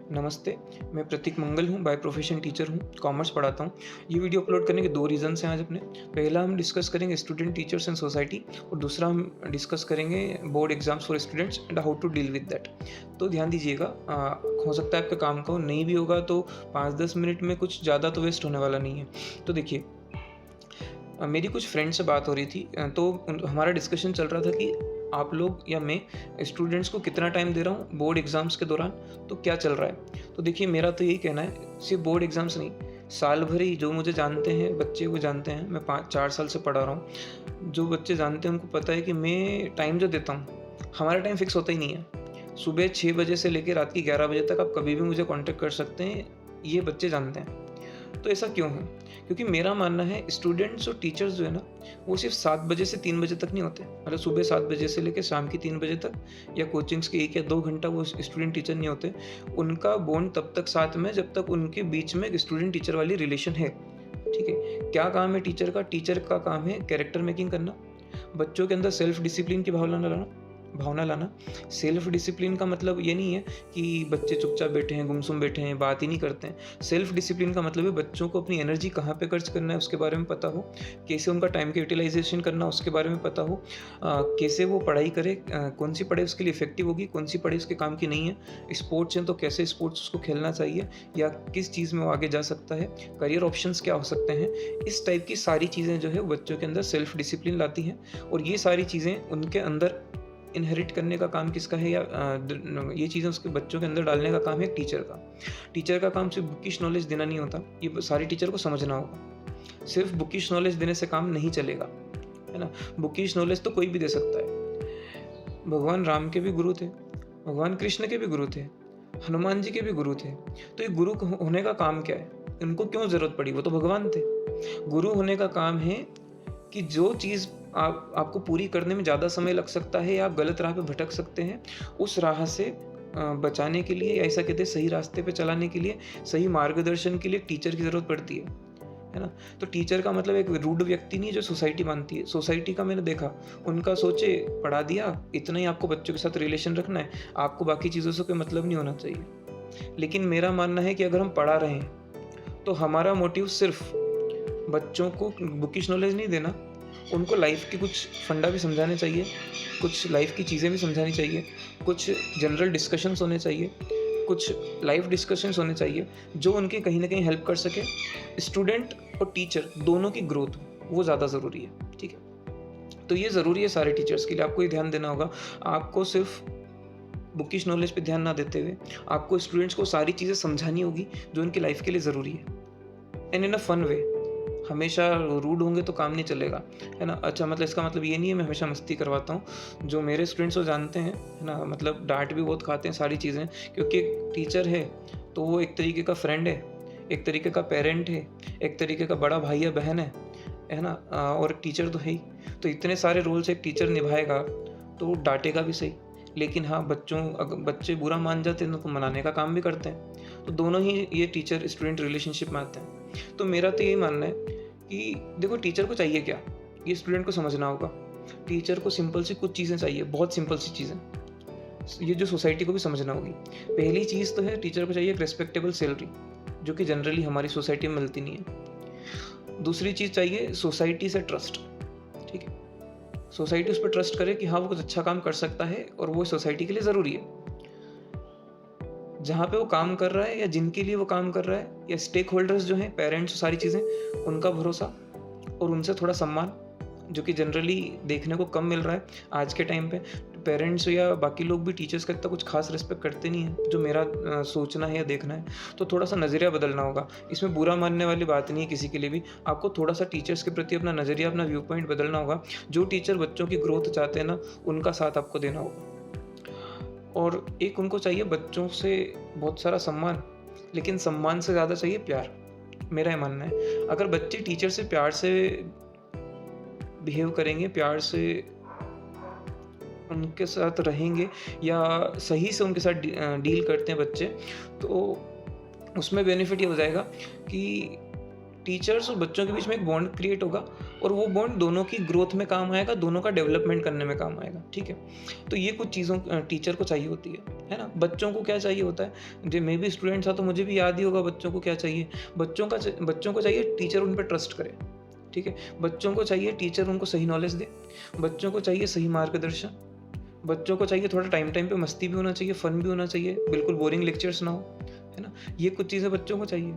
नमस्ते, मैं प्रतीक मंगल हूँ, बाय प्रोफ़ेशन टीचर हूँ, कॉमर्स पढ़ाता हूँ। ये वीडियो अपलोड करने के 2 रीज़न्स हैं आज अपने। पहला हम डिस्कस करेंगे स्टूडेंट, टीचर्स एंड सोसाइटी और दूसरा हम डिस्कस करेंगे board exams for students and how to deal with that. तो ध्यान दीजिएगा, हो सकता है आपका काम का हो, नहीं भी होगा तो 5-10 मिनट में कुछ ज़्यादा तो वेस्ट होने वाला नहीं है। तो देखिए, मेरी कुछ फ्रेंड से बात हो रही थी, तो हमारा डिस्कशन चल रहा था कि आप लोग या मैं स्टूडेंट्स को कितना टाइम दे रहा हूँ बोर्ड एग्ज़ाम्स के दौरान, तो क्या चल रहा है। तो देखिए, मेरा तो यही कहना है, सिर्फ बोर्ड एग्ज़ाम्स नहीं, साल भर ही जो मुझे जानते हैं बच्चे वो जानते हैं, मैं 5-4 साल से पढ़ा रहा हूँ। जो बच्चे जानते हैं उनको पता है कि मैं टाइम जो देता हूँ, हमारा टाइम फिक्स होता ही नहीं है। सुबह 6 बजे से लेकर रात के 11 बजे तक आप कभी भी मुझे कॉन्टैक्ट कर सकते हैं, ये बच्चे जानते हैं। तो ऐसा क्यों है? क्योंकि मेरा मानना है स्टूडेंट्स और टीचर्स जो है ना, वो सिर्फ़ 7 बजे से 3 बजे तक नहीं होते। मतलब सुबह 7 बजे से लेके शाम के 3 बजे तक या कोचिंग्स के 1 या 2 घंटा वो स्टूडेंट टीचर नहीं होते। उनका बॉन्ड तब तक साथ में जब तक उनके बीच में एक स्टूडेंट टीचर वाली रिलेशन है। ठीक है? क्या काम है टीचर का? टीचर का काम है कैरेक्टर मेकिंग करना, बच्चों के अंदर सेल्फ डिसिप्लिन की भावना लाना। सेल्फ डिसिप्लिन का मतलब ये नहीं है कि बच्चे चुपचाप बैठे हैं, गुमसुम बैठे हैं, बात ही नहीं करते हैं। सेल्फ डिसिप्लिन का मतलब है बच्चों को अपनी एनर्जी कहाँ पे खर्च करना है उसके बारे में पता हो, कैसे उनका टाइम का यूटिलाइज़ेशन करना उसके बारे में पता हो, कैसे वो पढ़ाई करे, कौन-सी पढ़ाई उसके लिए इफ़ेक्टिव होगी, कौन-सी पढ़ाई उसके काम की नहीं है। स्पोर्ट्स हैं तो कैसे स्पोर्ट्स उसको खेलना चाहिए या किस चीज़ में वो आगे जा सकता है, करियर ऑप्शंस क्या हो सकते हैं। इस टाइप की सारी चीज़ें जो है वो बच्चों के अंदर सेल्फ डिसिप्लिन लाती हैं और ये सारी चीज़ें उनके अंदर इनहेरिट करने का काम किसका है या ये चीज़ें उसके बच्चों के अंदर डालने का काम है टीचर का। टीचर का काम सिर्फ बुकिश नॉलेज देना नहीं होता, ये सारी टीचर को समझना होगा। सिर्फ बुकिश नॉलेज देने से काम नहीं चलेगा, है ना? बुकिश नॉलेज तो कोई भी दे सकता है। भगवान राम के भी गुरु थे, भगवान कृष्ण के भी गुरु थे, हनुमान जी के भी गुरु थे। तो ये गुरु होने का काम क्या है? इनको क्यों ज़रूरत पड़ी? वो तो भगवान थे। गुरु होने का काम है कि जो चीज़ आपको पूरी करने में ज़्यादा समय लग सकता है या आप गलत राह पे भटक सकते हैं, उस राह से बचाने के लिए या ऐसा कहते हैं सही रास्ते पे चलाने के लिए, सही मार्गदर्शन के लिए टीचर की ज़रूरत पड़ती है ना? तो टीचर का मतलब एक रूड व्यक्ति नहीं है जो सोसाइटी मानती है। सोसाइटी का मैंने देखा, उनका सोचे पढ़ा दिया, इतना ही आपको बच्चों के साथ रिलेशन रखना है, आपको बाकी चीज़ों से कोई मतलब नहीं होना चाहिए। लेकिन मेरा मानना है कि अगर हम पढ़ा रहे हैं, तो हमारा मोटिव सिर्फ़ बच्चों को बुकिश नॉलेज नहीं देना, उनको लाइफ के कुछ फंडा भी समझाने चाहिए, कुछ लाइफ की चीज़ें भी समझानी चाहिए, कुछ जनरल डिस्कशंस होने चाहिए, कुछ लाइफ डिस्कशंस होने चाहिए, जो उनकी कहीं न कहीं हेल्प कर सके। स्टूडेंट और टीचर दोनों की ग्रोथ वो ज़्यादा ज़रूरी है, ठीक है? तो ये ज़रूरी है सारे टीचर्स के लिए, आपको ये ध्यान देना होगा। आपको सिर्फ़ बुकिश नॉलेज पे ध्यान ना देते हुए, आपको स्टूडेंट्स को सारी चीज़ें समझानी होगी, जो उनकी लाइफ के लिए ज़रूरी है and in a fun way. हमेशा रूड होंगे तो काम नहीं चलेगा, है ना? अच्छा, मतलब इसका मतलब ये नहीं है मैं हमेशा मस्ती करवाता हूँ। जो मेरे स्टूडेंट्स वो जानते हैं, है ना? मतलब डाँट भी बहुत खाते हैं सारी चीज़ें, क्योंकि एक टीचर है, तो वो एक तरीके का फ्रेंड है, एक तरीके का पेरेंट है, एक तरीके का बड़ा भाई या बहन है ना? और एक टीचर तो है ही। तो इतने सारे रोल्स एक टीचर निभाएगा, तो डाँटेगा भी सही। लेकिन हाँ, बच्चे बुरा मान जाते हैं तो मनाने का काम भी करते हैं। तो दोनों ही ये टीचर स्टूडेंट रिलेशनशिप में आते हैं। तो मेरा तो यही मानना है कि देखो, टीचर को चाहिए क्या? ये स्टूडेंट को समझना होगा। टीचर को सिंपल सी कुछ चीज़ें चाहिए, बहुत सिंपल सी चीज़ें। ये जो सोसाइटी को भी समझना होगी। पहली चीज़ तो है, टीचर को चाहिए एक रिस्पेक्टेबल सैलरी, जो कि जनरली हमारी सोसाइटी में मिलती नहीं है। दूसरी चीज़ चाहिए सोसाइटी से ट्रस्ट, ठीक है? सोसाइटी उस पे ट्रस्ट करे कि हाँ, वो कुछ अच्छा काम कर सकता है और वो सोसाइटी के लिए ज़रूरी है। जहाँ पे वो काम कर रहा है या जिनके लिए वो काम कर रहा है, या स्टेक होल्डर्स जो हैं, पेरेंट्स, सारी चीज़ें, उनका भरोसा और उनसे थोड़ा सम्मान, जो कि जनरली देखने को कम मिल रहा है आज के टाइम पे। पेरेंट्स या बाकी लोग भी टीचर्स का इतना कुछ खास रिस्पेक्ट करते नहीं हैं, जो मेरा सोचना है या देखना है। तो थोड़ा-सा नज़रिया बदलना होगा। इसमें बुरा मानने वाली बात नहीं है किसी के लिए भी। आपको थोड़ा-सा टीचर्स के प्रति अपना नज़रिया, अपना व्यू पॉइंट बदलना होगा। जो टीचर बच्चों की ग्रोथ चाहते हैं ना, उनका साथ आपको देना होगा। और एक उनको चाहिए बच्चों से बहुत सारा सम्मान, लेकिन सम्मान से ज़्यादा चाहिए प्यार। मेरा ये मानना है। अगर बच्चे टीचर से प्यार से बिहेव करेंगे, प्यार से उनके साथ रहेंगे या सही से उनके साथ डील करते हैं बच्चे, तो उसमें बेनिफिट ये हो जाएगा कि टीचर्स और बच्चों के बीच में एक बॉन्ड क्रिएट होगा और वो बॉन्ड दोनों की ग्रोथ में काम आएगा, दोनों का डेवलपमेंट करने में काम आएगा, ठीक है। तो ये कुछ चीज़ों टीचर को चाहिए होती है ना। बच्चों को क्या चाहिए होता है, जो मैं भी स्टूडेंट था तो मुझे भी याद ही होगा बच्चों को क्या चाहिए। बच्चों को चाहिए टीचर उन पर ट्रस्ट करे, ठीक है। बच्चों को चाहिए टीचर उनको सही नॉलेज दे, बच्चों को चाहिए सही मार्गदर्शन, बच्चों को चाहिए थोड़ा टाइम टाइम पे मस्ती भी होना चाहिए, फन भी होना चाहिए, बिल्कुल बोरिंग लेक्चर्स ना हो, है ना। ये कुछ चीज़ें बच्चों को चाहिए।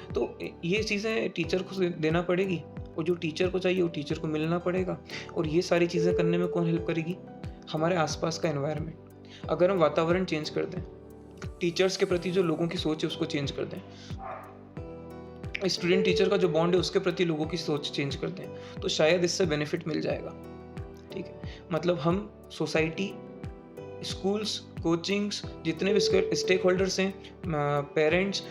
तो ये चीज़ें टीचर को देना पड़ेगी और जो टीचर को चाहिए वो टीचर को मिलना पड़ेगा। और ये सारी चीज़ें करने में कौन हेल्प करेगी, हमारे आसपास का एनवायरनमेंट। अगर हम वातावरण चेंज कर दें, टीचर्स के प्रति जो लोगों की सोच है उसको चेंज कर दें, स्टूडेंट टीचर का जो बॉन्ड है उसके प्रति लोगों की सोच चेंज कर दें, तो शायद इससे बेनिफिट मिल जाएगा, ठीक है। मतलब हम सोसाइटी, स्कूल्स, कोचिंग्स, जितने भी स्टेक होल्डर्स हैं, पेरेंट्स,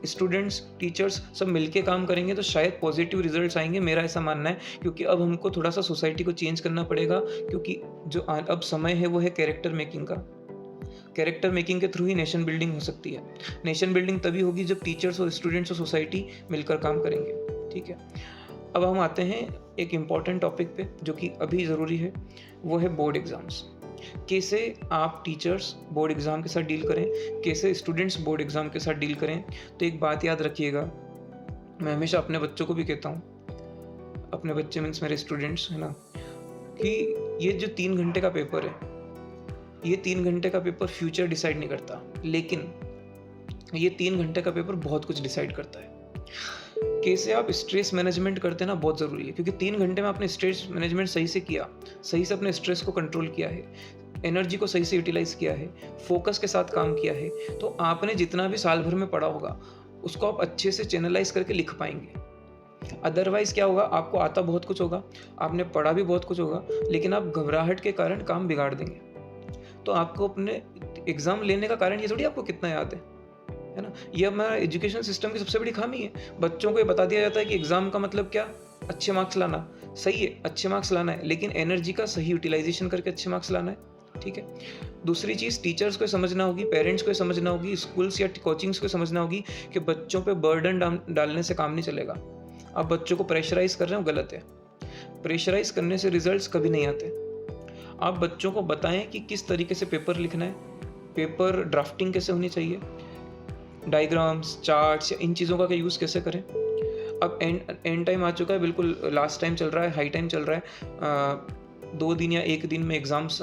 स्टूडेंट्स, टीचर्स, सब मिलके काम करेंगे तो शायद पॉजिटिव रिजल्ट्स आएंगे, मेरा ऐसा मानना है। क्योंकि अब हमको थोड़ा सा सोसाइटी को चेंज करना पड़ेगा, क्योंकि जो अब समय है वो है कैरेक्टर मेकिंग का। कैरेक्टर मेकिंग के थ्रू ही नेशन बिल्डिंग हो सकती है। नेशन बिल्डिंग तभी होगी जब टीचर्स और स्टूडेंट्स और सोसाइटी मिलकर काम करेंगे, ठीक है। अब हम आते हैं एक इम्पॉर्टेंट टॉपिक पे जो कि अभी ज़रूरी है, वो है बोर्ड एग्ज़ाम्स। कैसे आप टीचर्स बोर्ड एग्ज़ाम के साथ डील करें, कैसे स्टूडेंट्स बोर्ड एग्ज़ाम के साथ डील करें। तो एक बात याद रखिएगा, मैं हमेशा अपने बच्चों को भी कहता हूँ, अपने बच्चे मीन्स मेरे स्टूडेंट्स, है ना, कि ये जो 3 घंटे का पेपर है, ये 3 घंटे का पेपर फ्यूचर डिसाइड नहीं करता, लेकिन ये 3 घंटे का पेपर बहुत कुछ डिसाइड करता है। कैसे आप स्ट्रेस मैनेजमेंट करते हैं ना, बहुत ज़रूरी है। क्योंकि 3 घंटे में आपने स्ट्रेस मैनेजमेंट सही से किया, सही से अपने स्ट्रेस को कंट्रोल किया है, एनर्जी को सही से यूटिलाइज किया है, फोकस के साथ काम किया है, तो आपने जितना भी साल भर में पढ़ा होगा उसको आप अच्छे से चैनलाइज करके लिख पाएंगे। अदरवाइज क्या होगा, आपको आता बहुत कुछ होगा, आपने पढ़ा भी बहुत कुछ होगा, लेकिन आप घबराहट के कारण काम बिगाड़ देंगे। तो आपको अपने एग्ज़ाम लेने का कारण ये थोड़ी आपको कितना याद है ना। ये हमारा एजुकेशन सिस्टम की सबसे बड़ी खामी है। बच्चों को ये बता दिया जाता है कि एग्ज़ाम का मतलब क्या, अच्छे मार्क्स लाना। सही है, अच्छे मार्क्स लाना है, लेकिन एनर्जी का सही यूटिलाइजेशन करके अच्छे मार्क्स लाना है, ठीक है। दूसरी चीज़ टीचर्स को समझना होगी, पेरेंट्स को समझना होगी, स्कूल्स या कोचिंग्स को समझना होगी कि बच्चों पे बर्डन डालने से काम नहीं चलेगा। आप बच्चों को प्रेशराइज कर रहे हो, गलत है। प्रेशराइज करने से रिजल्ट्स कभी नहीं आते। आप बच्चों को बताएं कि किस तरीके से पेपर लिखना है, पेपर ड्राफ्टिंग कैसे होनी चाहिए, डायग्राम्स, चार्ट्स, इन चीज़ों का यूज़ कैसे करें। अब एंड टाइम आ चुका है, बिल्कुल लास्ट टाइम चल रहा है, हाई टाइम चल रहा है। 2 दिन या 1 दिन में एग्ज़ाम्स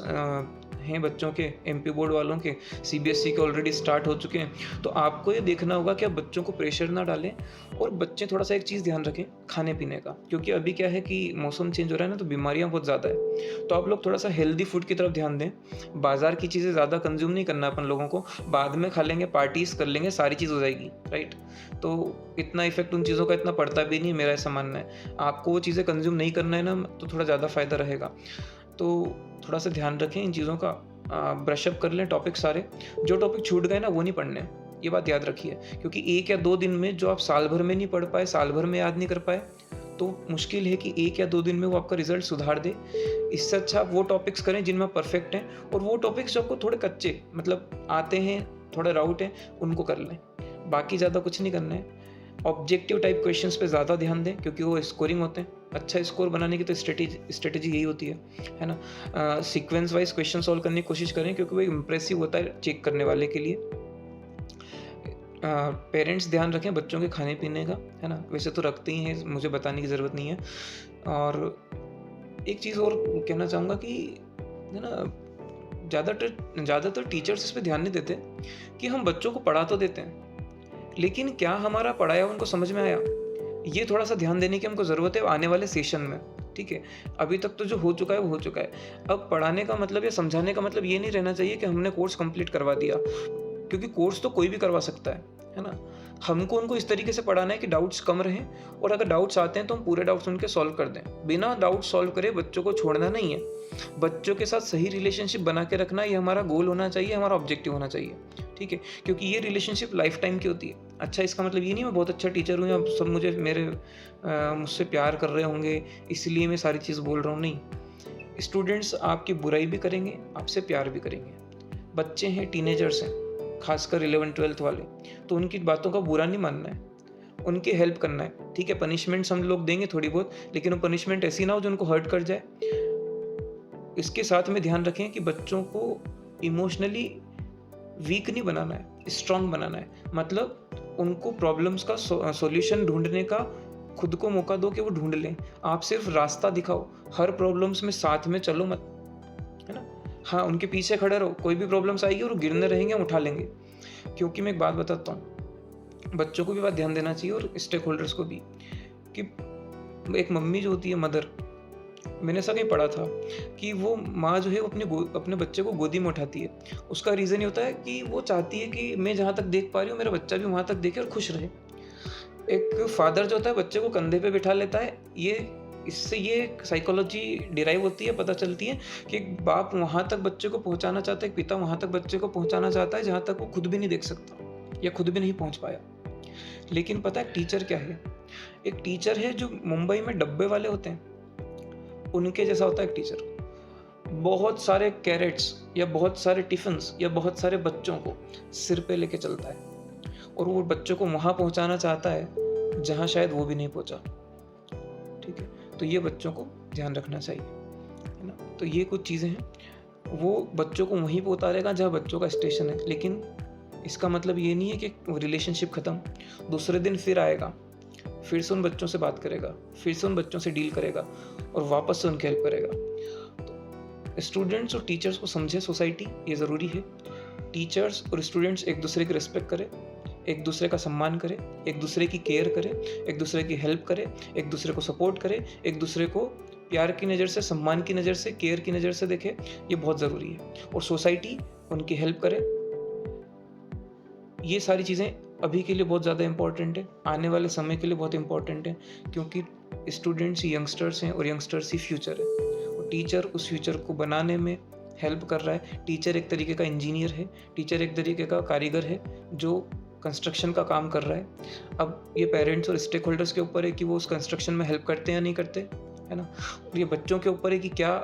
हैं बच्चों के, एमपी बोर्ड वालों के, सीबीएसई के ऑलरेडी स्टार्ट हो चुके हैं। तो आपको ये देखना होगा कि आप बच्चों को प्रेशर ना डालें, और बच्चे थोड़ा सा एक चीज़ ध्यान रखें, खाने पीने का। क्योंकि अभी क्या है कि मौसम चेंज हो रहा है ना, तो बीमारियां बहुत ज़्यादा है। तो आप लोग थोड़ा सा हेल्दी फूड की तरफ ध्यान दें। बाजार की चीज़ें ज़्यादा कंज्यूम नहीं करना अपन लोगों को, बाद में खा लेंगे, पार्टीज कर लेंगे, सारी चीज़ हो जाएगी, राइट। तो इतना इफेक्ट उन चीज़ों का इतना पड़ता भी नहीं, मेरा ऐसा मानना है। आपको वो चीज़ें कंज्यूम नहीं करना है ना, तो थोड़ा ज़्यादा फ़ायदा रहेगा। तो थोड़ा सा ध्यान रखें इन चीज़ों का, ब्रशअप कर लें टॉपिक सारे। जो टॉपिक छूट गए ना वो नहीं पढ़ने, ये बात याद रखिए। क्योंकि 1 या 2 दिन में जो आप साल भर में नहीं पढ़ पाए, साल भर में याद नहीं कर पाए, तो मुश्किल है कि 1 या 2 दिन में वो आपका रिजल्ट सुधार दे। इससे अच्छा आप वो टॉपिक्स करें जिनमें आप परफेक्ट हैं, और वो टॉपिक्स जो आपको थोड़े कच्चे मतलब आते हैं, थोड़े राउट हैं, उनको कर लें। बाकी ज़्यादा कुछ नहीं करना है। ऑब्जेक्टिव टाइप क्वेश्चंस पे ज़्यादा ध्यान दें, क्योंकि वो स्कोरिंग होते हैं। अच्छा स्कोर बनाने की तो स्ट्रेटेजी यही होती है ना। सीक्वेंस वाइज क्वेश्चन सॉल्व करने की कोशिश करें, क्योंकि वो इम्प्रेसिव होता है चेक करने वाले के लिए। पेरेंट्स ध्यान रखें बच्चों के खाने पीने का, है ना। वैसे तो रखते ही हैं, मुझे बताने की ज़रूरत नहीं है। और एक चीज़ और कहना चाहूँगा कि, है ना, ज़्यादातर टीचर्स इस पर ध्यान नहीं देते कि हम बच्चों को पढ़ा तो देते हैं, लेकिन क्या हमारा पढ़ाया उनको समझ में आया, ये थोड़ा सा ध्यान देने की हमको ज़रूरत है आने वाले सेशन में, ठीक है। अभी तक तो जो हो चुका है वो हो चुका है। अब पढ़ाने का मतलब या समझाने का मतलब ये नहीं रहना चाहिए कि हमने कोर्स कंप्लीट करवा दिया, क्योंकि कोर्स तो कोई भी करवा सकता है ना। हमको उनको इस तरीके से पढ़ाना है कि डाउट्स कम रहें, और अगर डाउट्स आते हैं तो हम पूरे डाउट्स उनके सॉल्व कर दें। बिना डाउट सॉल्व करे बच्चों को छोड़ना नहीं है, बच्चों के साथ सही रिलेशनशिप बना के रखना, ये हमारा गोल होना चाहिए, हमारा ऑब्जेक्टिव होना चाहिए, ठीक है। क्योंकि ये रिलेशनशिप लाइफ टाइम की होती है। अच्छा, इसका मतलब ये नहीं मैं बहुत अच्छा टीचर हूँ, अब सब मुझसे प्यार कर रहे होंगे इसलिए मैं सारी चीज़ बोल रहा हूँ, नहीं। स्टूडेंट्स आपकी बुराई भी करेंगे, आपसे प्यार भी करेंगे। बच्चे हैं, टीनेजर्स हैं, खासकर 11th-12th वाले, तो उनकी बातों का बुरा नहीं मानना है। उनकी हेल्प करना है, ठीक है। पनिशमेंट्स हम लोग देंगे थोड़ी बहुत, लेकिन वो पनिशमेंट ऐसी ना हो जो उनको हर्ट कर जाए। इसके साथ में ध्यान रखें कि बच्चों को इमोशनली वीक नहीं बनाना है, स्ट्रांग बनाना है। मतलब उनको प्रॉब्लम्स का सॉल्यूशन ढूंढने का खुद को मौका दो कि वो ढूंढ लें। आप सिर्फ रास्ता दिखाओ, हर प्रॉब्लम्स में साथ में चलो मत, है ना। हाँ, उनके पीछे खड़े रहो, कोई भी प्रॉब्लम्स आएगी और गिरने रहेंगे, हम उठा लेंगे। क्योंकि मैं एक बात बताता हूँ, बच्चों को भी बात ध्यान देना चाहिए और स्टेक होल्डर्स को भी, कि एक मम्मी जो होती है, मदर, मैंने ऐसा कहीं पढ़ा था कि वो माँ जो है वो अपने बच्चे को गोदी में उठाती है। उसका रीज़न ये होता है कि वो चाहती है कि मैं जहाँ तक देख पा रही हूँ मेरा बच्चा भी वहाँ तक देखे और खुश रहे। एक फादर जो होता है बच्चे को कंधे पे बिठा लेता है, इससे ये साइकोलॉजी डिराइव होती है, पता चलती है कि एक बाप वहाँ तक बच्चे को पहुँचाना चाहता है, एक पिता वहाँ तक बच्चे को पहुँचाना चाहता है जहाँ तक वो खुद भी नहीं देख सकता या खुद भी नहीं पहुँच पाया। लेकिन पता है टीचर क्या है? एक टीचर है जो मुंबई में डब्बे वाले होते हैं, उनके जैसा होता है एक टीचर। बहुत सारे कैरेट्स या बहुत सारे टिफिन्स या बहुत सारे बच्चों को सिर पे लेके चलता है और वो बच्चों को वहाँ पहुँचाना चाहता है जहाँ शायद वो भी नहीं पहुँचा, ठीक है। तो ये बच्चों को ध्यान रखना चाहिए, है ना। तो ये कुछ चीज़ें हैं, वो बच्चों को वहीं पे उतारेगा जहाँ बच्चों का स्टेशन है। लेकिन इसका मतलब ये नहीं है कि रिलेशनशिप ख़त्म, दूसरे दिन फिर आएगा, फिर से उन बच्चों से बात करेगा, फिर से उन बच्चों से डील करेगा और वापस से उनकी हेल्प करेगा। तो स्टूडेंट्स और टीचर्स को समझे सोसाइटी, ये ज़रूरी है। टीचर्स और स्टूडेंट्स एक दूसरे की रिस्पेक्ट करें, एक दूसरे का सम्मान करें, एक दूसरे की केयर करें, एक दूसरे की हेल्प करें, एक दूसरे को सपोर्ट करें, एक दूसरे को प्यार की नज़र से, सम्मान की नज़र से, केयर की नज़र से देखें। ये बहुत ज़रूरी है। और सोसाइटी उनकी हेल्प करे। ये सारी चीज़ें अभी के लिए बहुत ज़्यादा इम्पॉर्टेंट है, आने वाले समय के लिए बहुत इम्पॉर्टेंट है, क्योंकि स्टूडेंट्स यंगस्टर्स हैं और यंगस्टर्स ही फ्यूचर है। और टीचर उस फ्यूचर को बनाने में हेल्प कर रहा है। टीचर एक तरीके का इंजीनियर है, टीचर एक तरीके का कारीगर है जो कंस्ट्रक्शन का काम कर रहा है। अब ये पेरेंट्स और स्टेक होल्डर्स के ऊपर है कि वो उस कंस्ट्रक्शन में हेल्प करते हैं या नहीं करते, है ना। और ये बच्चों के ऊपर है कि क्या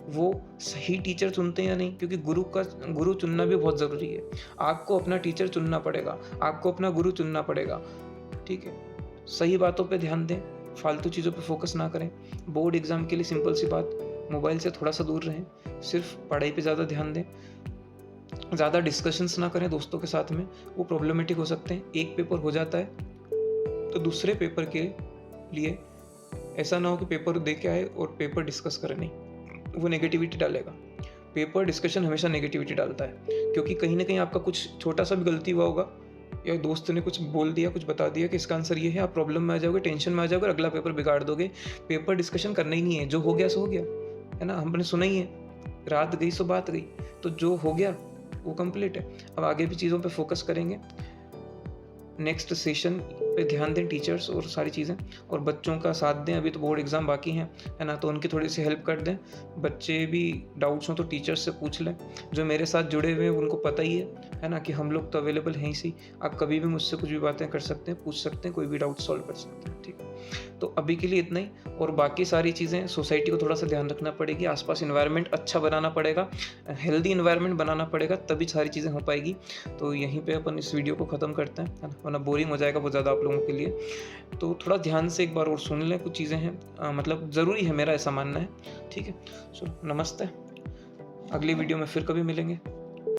वो सही टीचर चुनते हैं या नहीं, क्योंकि गुरु चुनना भी बहुत ज़रूरी है। आपको अपना टीचर चुनना पड़ेगा, आपको अपना गुरु चुनना पड़ेगा, ठीक है। सही बातों पे ध्यान दें, फालतू चीज़ों पे फोकस ना करें। बोर्ड एग्ज़ाम के लिए सिंपल सी बात, मोबाइल से थोड़ा सा दूर रहें, सिर्फ पढ़ाई पे ज़्यादा ध्यान दें। ज़्यादा डिस्कशंस ना करें दोस्तों के साथ में, वो प्रॉब्लमेटिक हो सकते हैं। एक पेपर हो जाता है तो दूसरे पेपर के लिए ऐसा ना हो कि पेपर दे के आए और पेपर डिस्कस करें, नहीं, वो नेगेटिविटी डालेगा। पेपर डिस्कशन हमेशा नेगेटिविटी डालता है, क्योंकि कहीं ना कहीं आपका कुछ छोटा सा भी गलती हुआ होगा या दोस्त ने कुछ बोल दिया, कुछ बता दिया कि इसका आंसर ये है, आप प्रॉब्लम में आ जाओगे, टेंशन में आ जाओगे और अगला पेपर बिगाड़ दोगे। पेपर डिस्कशन करना ही नहीं है, जो हो गया सो हो गया, है ना। हमने सुना ही है, रात गई सो बात गई, तो जो हो गया वो कंप्लीट है। अब आगे भी चीज़ों पे फोकस करेंगे, नेक्स्ट सेशन पे ध्यान दें टीचर्स और सारी चीज़ें, और बच्चों का साथ दें। अभी तो बोर्ड एग्ज़ाम बाकी हैं, है ना, तो उनकी थोड़ी सी हेल्प कर दें। बच्चे भी डाउट्स हों तो टीचर्स से पूछ लें। जो मेरे साथ जुड़े हुए हैं उनको पता ही है ना, कि हम लोग तो अवेलेबल हैं ही। आप कभी भी मुझसे कुछ भी बातें कर सकते हैं, पूछ सकते हैं, कोई भी डाउट सॉल्व कर सकते हैं, ठीक है। तो अभी के लिए इतना ही, और बाकी सारी चीज़ें सोसाइटी को थोड़ा सा ध्यान रखना पड़ेगी, आसपास इन्वायरमेंट अच्छा बनाना पड़ेगा, हेल्दी इन्वायरमेंट बनाना पड़ेगा, तभी सारी चीज़ें हो पाएगी। तो यहीं पे अपन इस वीडियो को ख़त्म करते हैं, है ना, वरना बोरिंग हो जाएगा बहुत ज़्यादा आप लोगों के लिए। तो थोड़ा ध्यान से एक बार और सुन लें, कुछ चीज़ें हैं मतलब ज़रूरी है, मेरा ऐसा मानना है, ठीक है। सो नमस्ते, अगली वीडियो में फिर कभी मिलेंगे।